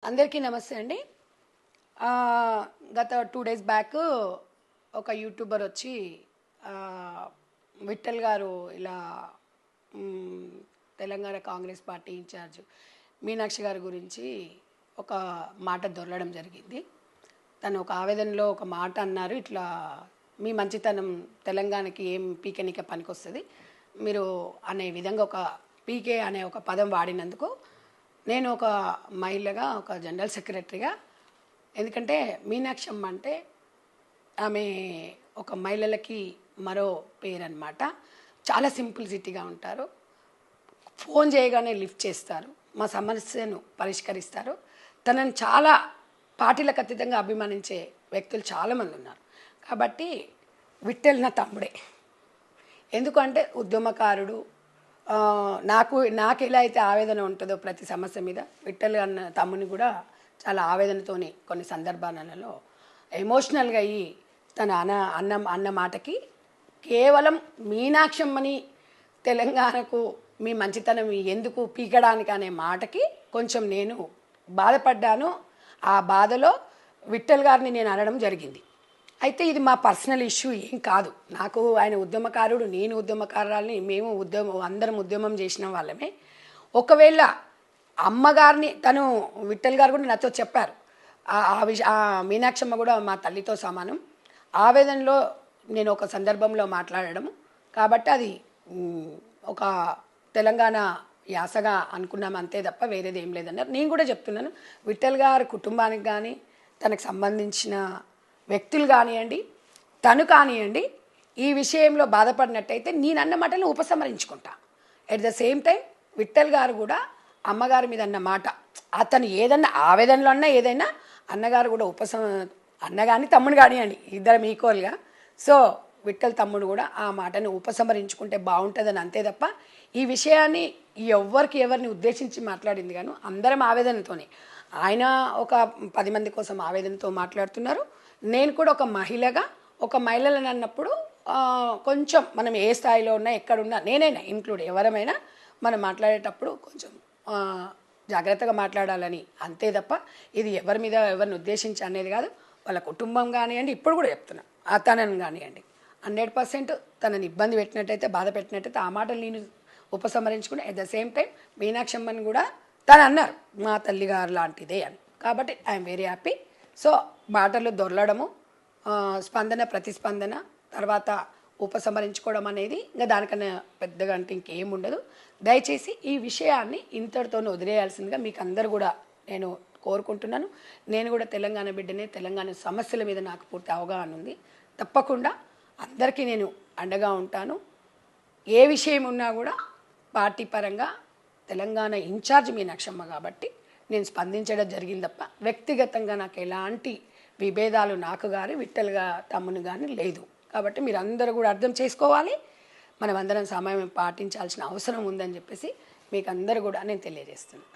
అందరికీ నమస్తే అండి. గత 2 డేస్ బ్యాక్ ఒక యూట్యూబర్ వచ్చి విఠల్ గారు ఇలా తెలంగాణ కాంగ్రెస్ పార్టీ ఇన్ఛార్జ్ మీనాక్షి గారి గురించి ఒక మాట దొరలడం జరిగింది. తను ఒక ఆవేదనలో ఒక మాట అన్నారు, ఇట్లా మీ మంచితనం తెలంగాణకి ఏం పీకెనిక పనికొస్తుంది మీరు అనే విధంగా ఒక పీకే అనే ఒక పదం వాడినందుకు నేను ఒక మహిళగా, ఒక జనరల్ సెక్రటరీగా, ఎందుకంటే మీనాక్షమ్మ అంటే ఆమె ఒక మహిళలకి మరో పేరు అన్నమాట. చాలా సింప్లిసిటీగా ఉంటారు, ఫోన్ చేయగానే లిఫ్ట్ చేస్తారు, మా సమస్యను పరిష్కరిస్తారు. తనని చాలా పార్టీలకు అతీతంగా అభిమానించే వ్యక్తులు చాలామంది ఉన్నారు. కాబట్టి విఠల్ నా తమ్ముడే. ఎందుకంటే ఉద్యమకారుడు. నాకు ఎలా అయితే ఆవేదన ఉంటుందో ప్రతి సమస్య మీద, విఠల్ అన్న తమ్ముని కూడా చాలా ఆవేదనతోని కొన్ని సందర్భాలలో ఎమోషనల్గా అయ్యి తన అన్న మాటకి కేవలం మీనాక్షమ్మని తెలంగాణకు మీ మంచితనం ఎందుకు పీకడానికి అనే మాటకి కొంచెం నేను బాధపడ్డాను. ఆ బాధలో విఠల్ గారిని నేను అనడం జరిగింది. అయితే ఇది మా పర్సనల్ ఇష్యూ ఏం కాదు. నాకు ఆయన ఉద్యమకారుడు, నేను ఉద్యమకారురాలని, మేము అందరం ఉద్యమం చేసిన వాళ్ళమే. ఒకవేళ అమ్మగారిని తను విఠల్ గారు కూడా నాతో చెప్పారు, ఆ మీనాక్షమ్మ కూడా మా తల్లితో సమానం. ఆవేదనలో నేను ఒక సందర్భంలో మాట్లాడము కాబట్టి అది ఒక తెలంగాణ యాసగా అనుకున్నాం అంతే తప్ప వేరేది ఏం లేదన్నారు. నేను కూడా చెప్తున్నాను, విఠల్ గారి కుటుంబానికి కానీ, తనకు సంబంధించిన వ్యక్తులు కానివ్వండి, తను కానివ్వండి, ఈ విషయంలో బాధపడినట్టయితే నేను అన్న మాటలను ఉపసంహరించుకుంటా. At the same time Vittal గారు కూడా అమ్మగారి మీద అన్న మాట, అతను ఏదన్నా ఆవేదనలో అన్నా ఏదైనా, అన్నగారు కూడా అన్న కానీ తమ్ముడు కానివ్వండి, ఇద్దరం ఈక్వల్గా. సో విఠల్ తమ్ముడు కూడా ఆ మాటను ఉపసంహరించుకుంటే బాగుంటుందని అంతే తప్ప ఈ విషయాన్ని ఎవరిని ఉద్దేశించి మాట్లాడింది గాను అందరం ఆవేదనతోనే. ఆయన ఒక 10 మంది కోసం ఆవేదనతో మాట్లాడుతున్నారు. నేను కూడా ఒక మహిళగా, ఒక మహిళలను అన్నప్పుడు కొంచెం మనం ఏ స్థాయిలో ఉన్నా, ఎక్కడున్నా, నేనైనా ఇంక్లూడ్ ఎవరమైనా మనం మాట్లాడేటప్పుడు కొంచెం జాగ్రత్తగా మాట్లాడాలని అంతే తప్ప ఇది ఎవరిని ఉద్దేశించి అనేది కాదు. వాళ్ళ కుటుంబం కానివ్వండి, ఇప్పుడు కూడా చెప్తున్నా, తనని కానివ్వండి 100% తనని ఇబ్బంది పెట్టినట్టయితే, బాధ పెట్టినట్టయితే ఆ మాటలు నేను ఉపసంహరించుకుని అట్ ద సేమ్ టైం మీనాక్షమ్మని కూడా తను అన్నారు మా తల్లిగారు లాంటిదే అని. కాబట్టి ఐఎమ్ వెరీ హ్యాపీ. సో మాటలు దొరలడము, స్పందన, ప్రతిస్పందన, తర్వాత ఉపసంహరించుకోవడం అనేది ఇంకా దానికన్నా పెద్దగా అంటే ఇంకేముండదు. దయచేసి ఈ విషయాన్ని ఇంతటితో వదిలేయాల్సిందిగా మీకు అందరు కూడా నేను కోరుకుంటున్నాను. నేను కూడా తెలంగాణ బిడ్డనే, తెలంగాణ సమస్యల మీద నాకు పూర్తి అవగాహన ఉంది. తప్పకుండా అందరికీ నేను అండగా ఉంటాను. ఏ విషయం ఉన్నా కూడా పార్టీ పరంగా తెలంగాణ ఇన్ఛార్జ్ మీనాక్షమ్మ కాబట్టి నేను స్పందించడం జరిగింది తప్ప వ్యక్తిగతంగా నాకు ఎలాంటి విభేదాలు నాకు కానీ విఠల్గా తమ్ముని కానీ లేదు. కాబట్టి మీరు అందరూ కూడా అర్థం చేసుకోవాలి, మనం అందరం సమయం పాటించాల్సిన అవసరం ఉందని చెప్పేసి మీకు అందరూ కూడా నేను తెలియజేస్తున్నాను.